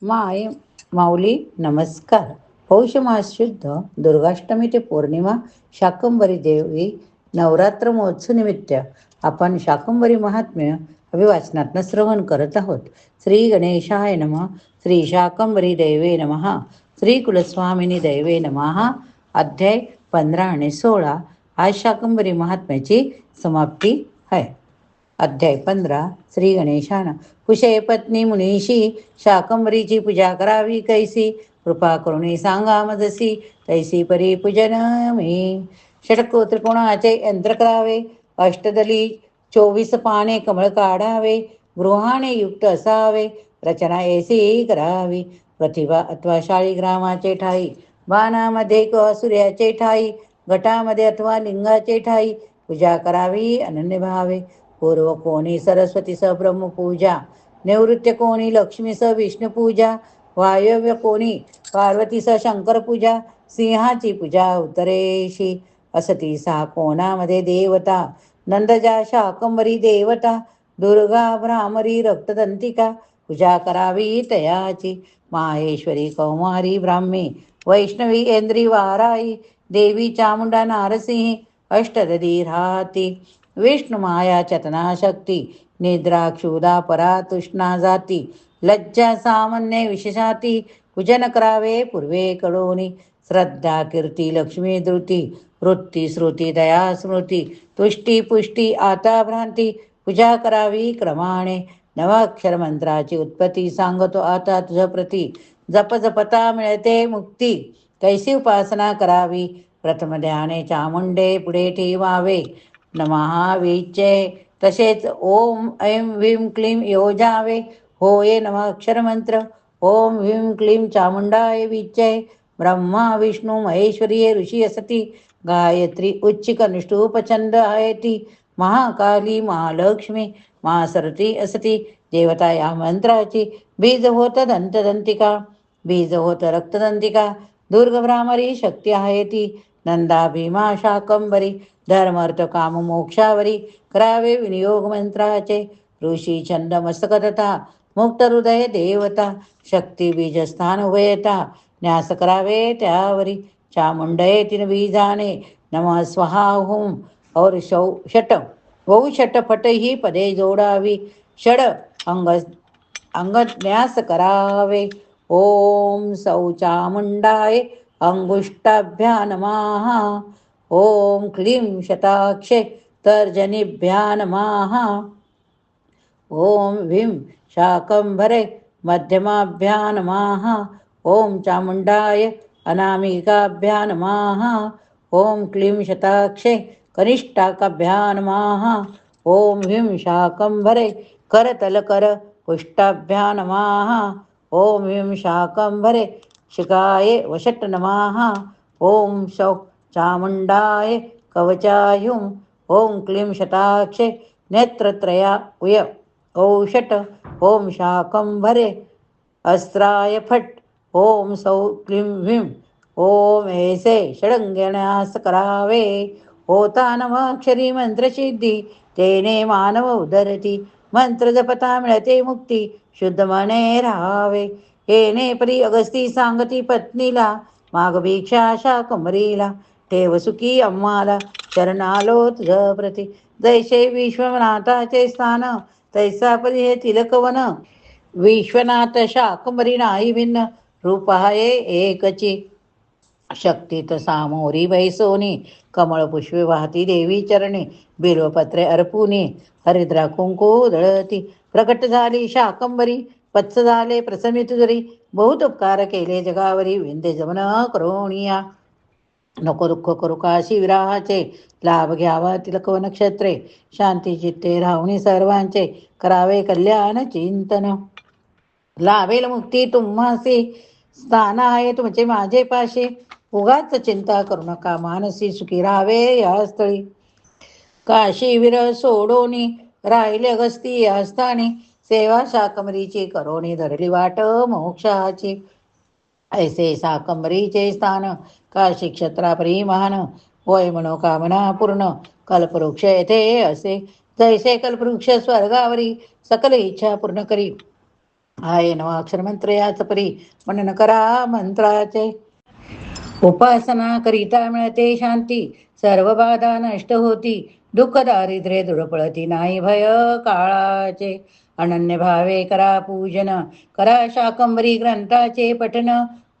माय माऊली नमस्कार. पौष मास शुद्ध दुर्गाष्टमी ते पौर्णिमा शाकंभरी देवी नवरात्र महोत्सव निमित्त आपण शाकंभरी महात्म्य अभिवाचनातनं श्रवण करत आहोत. श्री गणेशाय नमः. श्री शाकंभरी दैवे नमः. श्री कुलस्वामिनी दैवे नमः. अध्याय 15 आणि 16. आज शाकंभरी महात्म्याची समाप्ती आहे. अध्याय 15. श्री गणेशान कुशे पत्नी मुनीशी शाकंभरीची पूजा करावी कैसी, कृपा करुणी सांगा मजसी तैसी परी पूजन मी. षटको त्रिकोणाचे यंत्र करावे, अष्टदली 24 पाने कमळ काढावे, गृहाने युक्त असावे, रचना ऐसी करावी. प्रतिभा अथवा शाळीग्रामाचे ठाई, बाणामध्ये किंवा सूर्याचे ठाई, घटामध्ये अथवा लिंगाचे ठाई पूजा करावी अनन्य भावे. पूर्व कोणी सरस्वती स ब्रह्मपूजा, नैऋत्य कोणी लक्ष्मी स विष्णुपूजा, वायव्य कोणी पार्वती स शंकरपूजा, सिंहाची पूजा उत्तरेशी. असती 6 कोणामध्ये देवता, नंदजा शाकंभरी देवता, दुर्गा भ्रामरी रक्तदंतिका पूजा करावी तयाची. माहेश्वरी कौमारी ब्राह्मी, वैष्णवी ऐंद्री वाराई, देवी चामुंडा नारसिंही अष्टदधी राहती. विष्णु माया चतना शक्ती, निद्रा क्षुदा परा तृष्णा जाती, लज्जा सामान्य विशेषाती पूजन करावे पूर्वे कडोनी. श्रद्धा कीर्ती लक्ष्मी धृती, वृत्ती श्रुती दया स्मृती, तुष्टी पुष्टी आता भ्रांती पूजा करावी क्रमाने. नवाक्षर मंत्राची उत्पत्ती सांगतो आता तुझ प्रती, जप जपता मिळते मुक्ती कैसी उपासना करावी. प्रथम ध्याने चामुंडे पुढे ठेवावे, नमहा विजय तसेच ओम ऐं ह्रीं क्लीं योजावे. होय नवाक्षर मंत्र. ओम ह्रीं क्लीं चामुंडाय विजय. ब्रह्मा विष्णू महेश्वरी ऋषी असती, गायत्री उच्चिक अनुष्टुप छंद आहेती. महाकाली महालक्ष्मी महासरती असती, देवता या मंत्राची. बीज होत दंतदंतिका, बीज होत रक्तदंतिका, दुर्ग भ्रामरी शक्ती आहे ती. नंदा भीमा शाकंभरी, धर्मार्थ काम मोक्षावरी करावे विनियोग मंत्राचे. ऋषी छंद मस्तक तथा, मुक्त हृदय देवता, शक्ती बीज स्थान उभयता न्यास करावे त्यावरी. चामुंडये 3 बीजाने नमः स्वाहा हुम और षट वौ षट फट ही पदे जोडावी. षड अंग अंगन्यास करावे. ओम सौ चामुंडाय अंगुष्टाभ्या नमः. ओम क्लीं शताक्षे तर्जनीभ्या नमः. ओम भीं शाकंभरे मध्यमाभ्या नमः. ओम चामुंडाय अनामिकाभ्या नमः. ओम क्लीं शताक्षे कनिष्ठाकाभ्या नमः. ओम ह्रीं शाकंभरे करतलकर पुष्टाभ्या नमः. ओम ह्रीं शाकंभरे शिखाय वषट नमः. ओम सौ चामुंडाय कवचायुं. ओम क्लीं शताक्षे नेत्रत्रया उय औषट. ओम शाकंभरे अस्त्राय फट. ओम सौ क्लीं ह्रीं. ओम ऐसे षडंगण्यास करावे. होता नवाक्षरी मंत्रसिद्धी, तेने मानव उदरती. मंत्र जपता मिळते मुक्ती, शुद्ध मने राहावे. येणे परी अगस्ती सांगती पत्नीला, माग भिक्षा शाकंभरीला. ठेव सुखी आम्हाला शरणालो तुझ प्रती. जैसे विश्वनाथाचे स्थान, तैसा परी हे तिलकवन. विश्वनाथ शाकंभरी नाही भिन्न, रूप आहे एकची. शक्तीत सामोरी बैसोनी, कमळ पुष्पे वाहती देवी चरणी. बिल्वपत्रे अर्पुनी, हरिद्रा कुंकू उधळती. प्रकट झाली शाकंभरी, पच्च झाले प्रसमित जरी. बहुत उपकार केले जगावरी, विंध्य जमन करोनिया. नको दुःख करू काशी विराहाचे, लाभ घ्यावा तिलकव नक्षत्रे. शांती चित्ते राहुनी सर्वांचे, करावे कल्याण चिंतन. लाभेल मुक्ती तुम्हासी, स्थान आहे तुमचे माझे पाशी. उगाच चिंता करू नका, मानसी सुखी राहावे या स्थळी. काशी विरह सोडोनी, राहिले अगस्ती या स्थानी. सेवा शाकंभरीची करोनी, धरली वाट मोक्षाची. ऐसे शाकंभरीचे स्थान, काशी क्षत्रापरी महान. होय मनोकामना पूर्ण, कल्पवृक्ष येथे असे. जैसे कल्पवृक्ष स्वर्गावरी, सकल इच्छा पूर्ण करी. हाय नवा अक्षर मंत्र याच परी म्हणून करा मंत्राचे. उपासना करिता मिळते शांती, सर्व बाधा नष्ट होती, दुःख दारिद्र्य दुर्पळती नाही भय काळाचे. अनन्य भावे करा पूजन, करा शाकंभरी ग्रंथाचे पठन,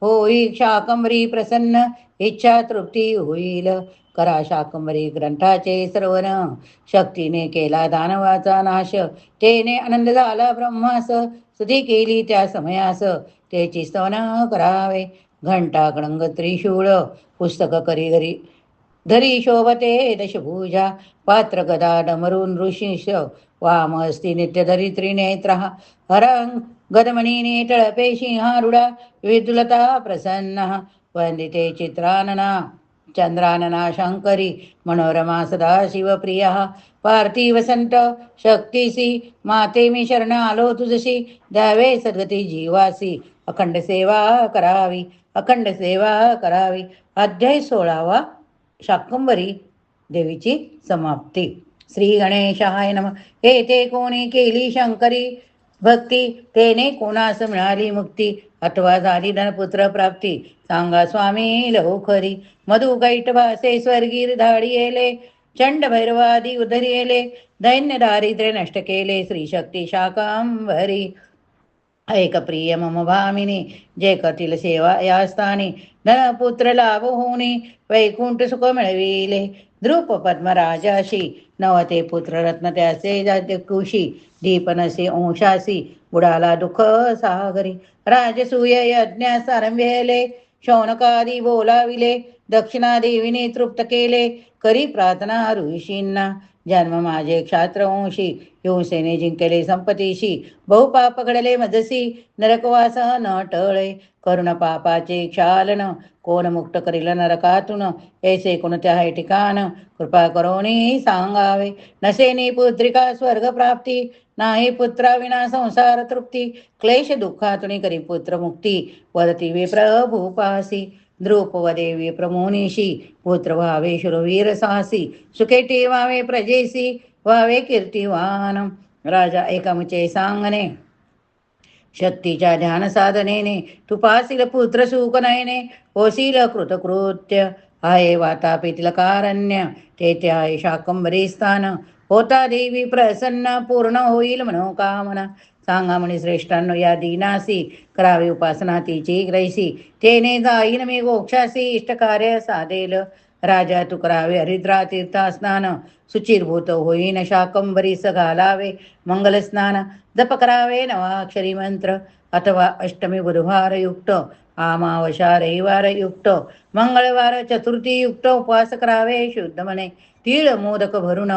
होई शाकंभरी प्रसन्न, इच्छा तृप्ती होईल. करा शाकंभरी ग्रंथाचे श्रवण, शक्तीने केला दानवाचा नाश, तेने आनंद झाला ब्रह्मास, स्तुती केली त्या समयास, त्याची स्तवन करावे. घंटा कडंग त्रिशूळ, पुस्तक करी घरी धरी शोभते दशभुजा, पात्र गदा डमरून ऋषीश, वामस्ती नित्य धरी त्रिनेत्र, हरंग गदमणीने टळपे सिंहारूढा, विदुलता प्रसन्न, वंदिते चित्रानना चंद्रानना शंकरी, मनोरमा सदा शिवप्रिया, पार्थिव संत शक्तीसी, माते मी शरण आलो तुझशी, द्यावे सद्गती जीवासी, अखंड सेवा करावी, अखंड सेवा करावी. अध्याय 16वा, शाकंभरी देवीची समाप्ती. श्री गणेशाय नमः. हे ते कोणी केली शंकरी भक्ती, तेने कोणास मिळाली मुक्ती, अथवा झाली धनपुत्र प्राप्ती, सांगा स्वामी लवकरी. मधु कैट भासे स्वर्गीर धाडी येले, चंड भैरवादी उधरी येले, दैन्य दारिद्र्य नष्ट केले, श्री शक्ती शाकंभरी. ऐक प्रिय मम भामिनी, जे करतील सेवा या स्थानी, धनपुत्र लाभ होणी, वैकुंठ सुख मिळविले. द्रुप पद्मराजाशी, नवते पुत्र रत्न त्याचे कुशी, दीपनसे अंशासी, बुडाला दुःख सागरी. राजसूय यज्ञास आरंभेले, शौनकादी बोलाविले, दक्षिणा देवीने तृप्त केले, करी प्रार्थना ऋषींना. जन्म माझे क्षात्रवंशी, हिंसेने जिंकले संपतीशी, बहुपाप घडले मजसी, नरकवास न टळे, करुण पापाचे क्षालन, कोण मुक्त करील नरकातून, ऐसे कोणत्या आहे ठिकाण, कृपा करोनी सांगावे. नसेनी पुत्रिका स्वर्ग प्राप्ती, नाही पुत्रा विना संसार तृप्ती, क्लेश दुःखातून करी पुत्र मुक्ती, वदती विप्रभूपासी. द्रुपवदे विप्रमुनीशी, पुत्र व्हावे शुरवीर साहसी, सुखे ठेवावे प्रजेसी, व्हावे कीर्तिवान. राजा एकामुचे सांगणे, शक्तीच्या ध्यान साधनेने, तू पासील पुत्र सुख नयने, होशील कृतकृत्य. आहे वातापीतील कारण्य, तेथे आहे शाकंभरी स्थान, होता देवी प्रसन्न, पूर्ण होईल मनोकामना. सांगा म्हणे श्रेष्ठांनो या दीनासी, करावी उपासना तिची ग्रैसी, तेने जाईन मी मोक्षासी, इष्टकार्य साधेल. राजा तू करावे हरिद्रा तीर्था स्नान, सुचिरभूत होईन शाकंभरीस घालावे मंगल स्नान. जप करावे नवाक्षरी मंत्र, अथवा अष्टमी बुधवार युक्त, अमावस्या रविवार युक्त, मंगळवार चतुर्थी युक्त, उपवास करावे शुद्ध मने, तीळ मोदक भरून,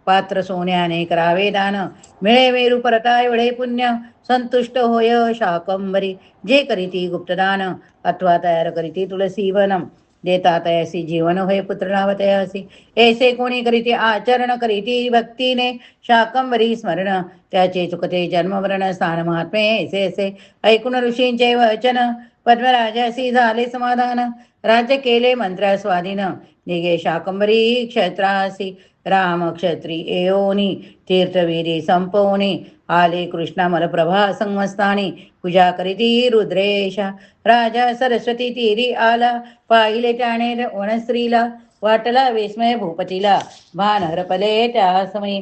पात्र सोन्याने करावे दान, मिळे मेरू परता एवढे पुण्य, संतुष्ट होय शाकंभरी. जे करीती गुप्तदान, अथवा तयार करीती तुलसी वनम, देता तयासी जीवन होय पुत्र नाव तयासी. ऐसे कोणी करीती आचरण, करीती भक्तीने शाकंभरी स्मरण, त्याचे चुकते जन्मवरण स्थान महात्मे ऐसे ऐसे. ऐकून ऋषींचे वचन, पद्मराजासी झाले समाधान, राज्य केले मंत्रा स्वाधीन, निगे शाकंभरी क्षेत्रासी. राम क्षत्री एयोनी, तीर्थवीरी संपवनी, आले कृष्णा मलप्रभा संवस्थानी, पूजा करीती रुद्रेशा. राजा सरस्वती तीरी आला, पाहिले त्याने वनस्त्रीला, वाटला विस्मय भूपतीला, भान हरपले त्या समयी.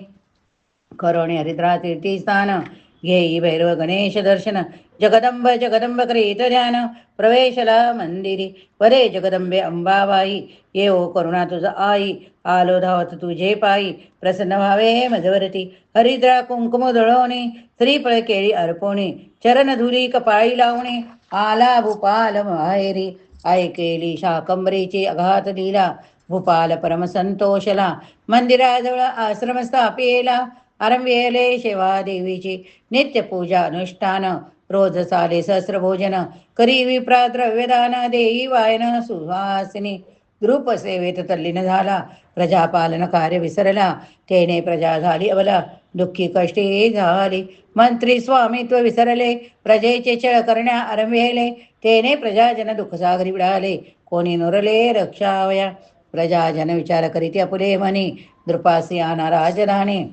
करोणे हरिद्रा तीर्थस्थान, घेई भैरव गणेश दर्शन, जगदंब जगदंब करीत ध्यान, प्रवेशला मंदिरी. वरे जगदंबे अंबाबाई, येओ करुणा तुझ आई, आलो धावत तुझे पायी, प्रसन्न व्हावे मजवरती. हरिद्रा कुंकुम दळवणे, श्रीफळ केळी अर्पणे, चरण धुली कपाळी लावणे, आला भूपाल माहेरी. ऐकेली शाकंभरीची अघात लीला, भूपाल परम संतोषला, मंदिराजवळ आश्रम स्थापिला, आरंभेले सेवा देवीची, नित्य पूजा अनुष्ठान, रोज चाले सहस्र भोजन, करी विप्रा द्रव्यदान, देई वायन सुहासिनी. द्रुप सेवेत तल्लीन झाला, प्रजापालन कार्य विसरला, तेने प्रजा झाली अबला, दुःखी कष्टी झाली. मंत्री स्वामित्व विसरले, प्रजेचे छळ करण्या आरंभेले, तेने प्रजाजन दुःखसागरी बुडाले, कोणी नुरले रक्षावया. प्रजाजन विचार करीती आपुले मनी, द्रुपासी आना राजधानी.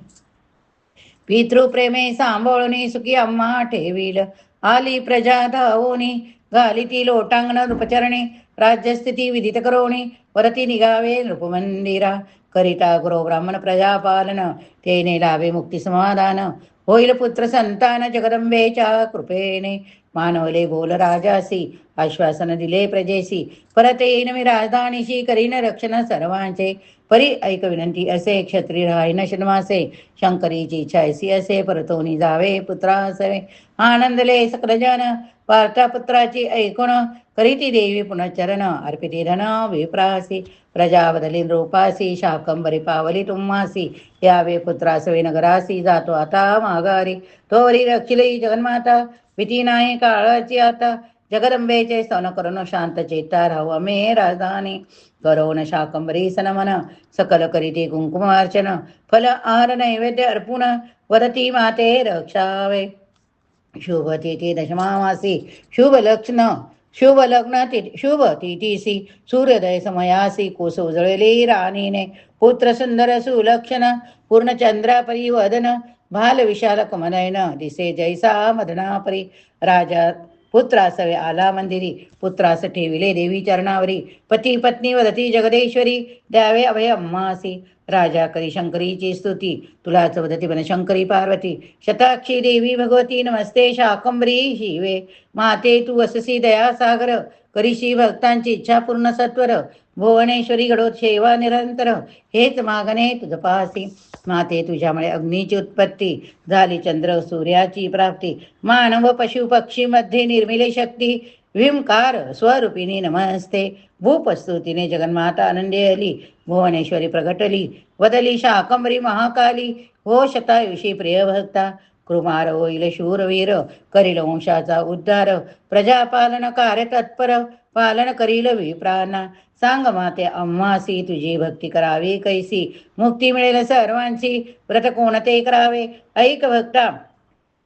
पितृप्रेमे सांभाळून सुखी आम्हा ठेवील, आली प्रजा धावोनी, घाली ती लोटांगण नृपचरणे, राज्यस्थिती विदित करोणी, वरती निघावे नृपमंदिरा, करिता गुरु ब्राह्मण प्रजापालन, तेने लाभे मुक्ती समाधान, होईल पुत्र संतान जगदंबेच्या कृपेने, मानवले बोल राजासी, आश्वासन दिले प्रजेसी, परत येईन मी राजधानीशी, करीन रक्षण सर्वांचे, परी ऐक विनंती असे, क्षत्रिय राहीन शनवासे, शंकरीची इच्छा ऐसी असे, परतोनी जावे पुत्रासवे, आनंदले सकल जन, वार्ता पुत्राची ऐकून, करीती देवी पुनच्चरण, अर्पिती धन विप्रासी, प्रजा बदली रूपासी, शाकंबरी पावली तुम्हासी, यावे पुत्रासवे नगरासी, जातो आता माघारी, तोवरी रक्षिली जगन्माता, भीती नाही काळाची आता, जगदंबेचे स्तवन करून शांत चेता, राहू आम्ही राजधानी, करोन शाकंबरी सनमन, सकल करीती कुंकुमार्चन, फल आहार नैवेद्य अर्पुण, वरती माते रक्षावे, शुभ तिथी दशमावासी, शुभ लग्न, शुभ लग्न तिथी, शुभ तिथीसी, सूर्योदय समयासी, कोस उजळली राणीने, पुत्र सुंदर सुलक्षण, पूर्णचंद्रा परिवदन, भाल विशाल कमनयन, दिसे जैसा मदनापरी, राजा पुत्रासवे आला मंदिरी, पुत्रास ठेविले देवी चरणावरी, पती पत्नी वदती जगदेश्वरी, द्यावे अभय अम्मासी, राजा करी शंकरीची स्तुती, तुलाच वदती बन शंकरी पार्वती, शताक्षी देवी भगवती, नमस्ते शाकंबरी शिवे, माते तू अससी दया सागर, करीशी भक्तांची इच्छा पूर्ण सत्वर, भुवनेश्वरी घडोत सेवा निरंतर, हेच मागणे तुझ पासी, माते तुझ्यामुळे अग्नीची उत्पत्ती, झाली चंद्र सूर्याची प्राप्ती, मानव पशु पक्षी मध्ये निर्मिले शक्ती, भीमकार स्वरूपिणी नमस्ते, भूपस्तुतीने जगन्माता आनंदी आली, भुवनेश्वरी प्रगटली, वदली शाकंबरी महाकाली, हो शतायुषी प्रिय भक्ता, कृमार होईल शूरवीर, करील वंशाचा उद्धार, प्रजापालन कार्य तत्पर, पालन करील विप्रांना, सांग माते अम्मासी, तुझी भक्ती करावी कैसी, मुक्ती मिळेल सर्वांची, व्रत कोणते करावे ऐक भक्ता,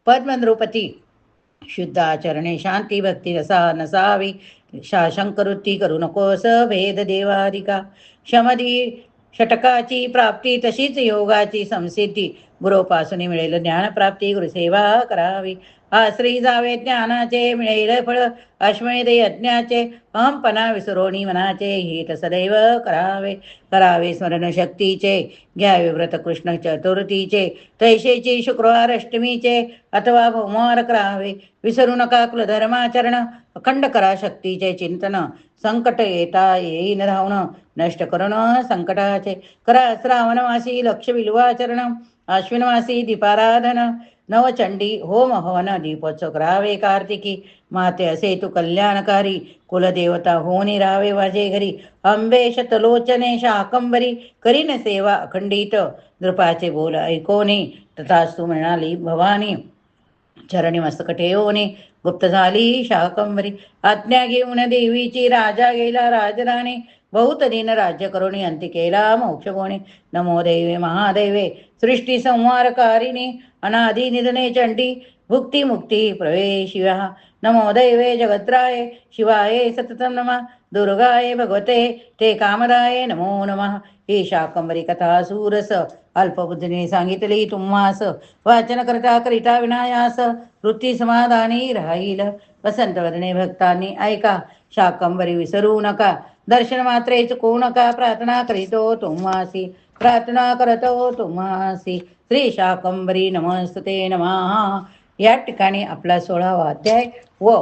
पद्मनृपती, शुद्ध आचरणे शांती भक्ती रसा नसावी, शंकरुत्ती करू नकोस भेद देवाधिका, क्षमदी षटकाची प्राप्ती तशीच योगाची संसिद्धी, गुरुपासून मिळेल ज्ञानप्राप्ती, गुरुसेवा करावी, आश्रयी जावे ज्ञानाचे, मिळेल फळ अश्वमेध यज्ञाचे, अहंपणा विसरोणी मनाचे, हित सदैव करावे, करावे स्मरण शक्तीचे, घ्यावे व्रत कृष्ण चतुर्थीचे, तैशेची शुक्रवार अष्टमीचे, अथवा भौमार करावे, विसरू नका कुलधर्माचरण, अखंड करा शक्तीचे चिंतन, संकट येता येईन धावण, नष्ट करण संकटाचे, करा श्रावणवासी लक्ष बिल्वाचरण, अश्विनवासी दीपाराधन, नवचंडी होम हवन दीपोत्सव करावे कार्तिकी, माते असे तू कल्याणकारी, कुलदेवता होनी राहावे माझे घरी, अंबे शतलोचने शाकंबरी, करीन सेवा अखंडित, नृपाचे बोल ऐकोनी, तथास्तु म्हणाली भवानी, चरणी मस्तक ठेवणे, गुप्त झाली शाकंबरी, आज्ञा घेऊन देवीची, राजा गेला राजराणे, बहुत दिन राज्य करुणी, अंती केला मोक्ष गोणे, नमो देवे महादेवे, सृष्टी संहारकारिणी, अनादि निधने चंडी, भुक्ती मुक्ती प्रवेशिव्या, नमो देवे जगत्राय, शिवाय सततम नमः, दुर्गाय भगवते ते कामदाय नमो नमः, ही शाकंबरी कथा सूरस, अल्पबुद्धीने सांगितली तुम्हास, वाचन करता करिता विनायास, वृत्ती समाधानी राहील, वसंतवदने भक्तांनी ऐका, शाकंबरी विसरू नका, दर्शन मात्रे चुकू नका, प्रार्थना करीतो तुम्हासी, प्रार्थना करतो तुम्हासी, श्री शाकंबरी नमस्ते नमः. या ठिकाणी आपला 16वा अध्याय व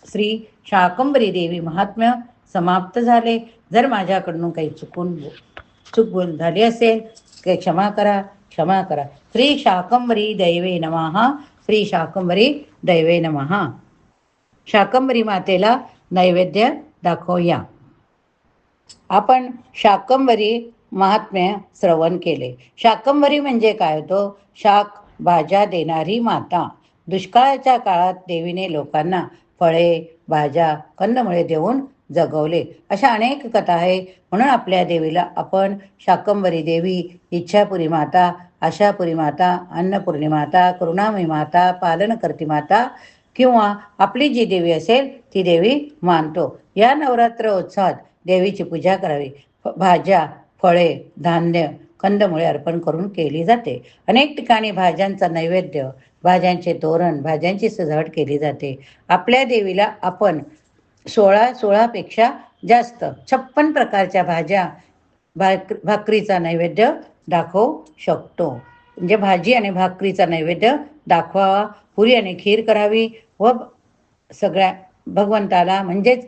श्री शाकंबरी देवी महात्म्य समाप्त झाले. जर माझ्याकडून काही चूक बोल झाली असेल ते क्षमा करा, क्षमा करा. श्री शाकंबरी दैवे नमः. श्री शाकंबरी दैवे नमः. शाकंबरी मातेला नैवेद्य दाखवूया. आपण शाकंबरी महात्म्य श्रवण केले. शाकंबरी म्हणजे काय होतो? शाक भाज्या देणारी माता. दुष्काळाच्या काळात देवीने लोकांना फळे, भाज्या, कंदमुळे देऊन जगवले. अशा अनेक कथा आहे. म्हणून आपल्या देवीला आपण शाकंबरी देवी, इच्छापुरी माता, आशापुरी माता, अन्नपूर्णी माता, करुणामयी माता, पालनकर्ती माता किंवा आपली जी देवी असेल ती देवी मानतो. या नवरात्र उत्सवात देवीची पूजा करावी. भाज्या, फळे, धान्य, कंदमुळे अर्पण करून केली जाते. अनेक ठिकाणी भाज्यांचा नैवेद्य भाज्यांचे तोरण, भाज्यांची सजावट केली जाते. आपल्या देवीला आपण 16पेक्षा जास्त 56 प्रकारच्या भाज्या, भाकरीचा नैवेद्य दाखवू शकतो. म्हणजे भाजी आणि भाकरीचा नैवेद्य दाखवावा. पुरी आणि खीर करावी व सगळ्या भगवंताला म्हणजेच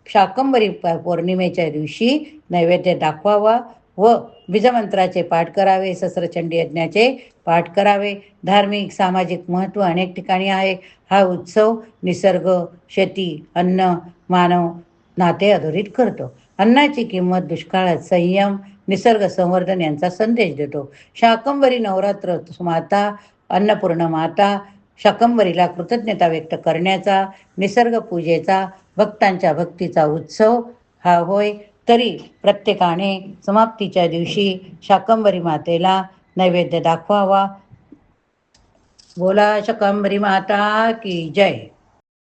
शाकंभरी पौर्णिमेच्या दिवशी नैवेद्य दाखवावा व बीजमंत्राचे पाठ करावे, सहस्रचंडी यज्ञाचे पाठ करावे. धार्मिक सामाजिक महत्त्व अनेक ठिकाणी आहे. हा उत्सव निसर्ग, शेती, अन्न, मानव नाते अधोरेखित करतो. अन्नाची किंमत, दुष्काळात संयम, निसर्ग संवर्धन यांचा संदेश देतो. शाकंभरी नवरात्र माता, अन्नपूर्ण माता शाकंभरीला कृतज्ञता व्यक्त करण्याचा, निसर्ग पूजेचा, भक्तांच्या भक्तीचा उत्सव हा होय. तरी प्रत्येकाने समाप्तीच्या दिवशी शाकंभरी मातेला नैवेद्य दाखवावा. बोला शाकंभरी माता की जय.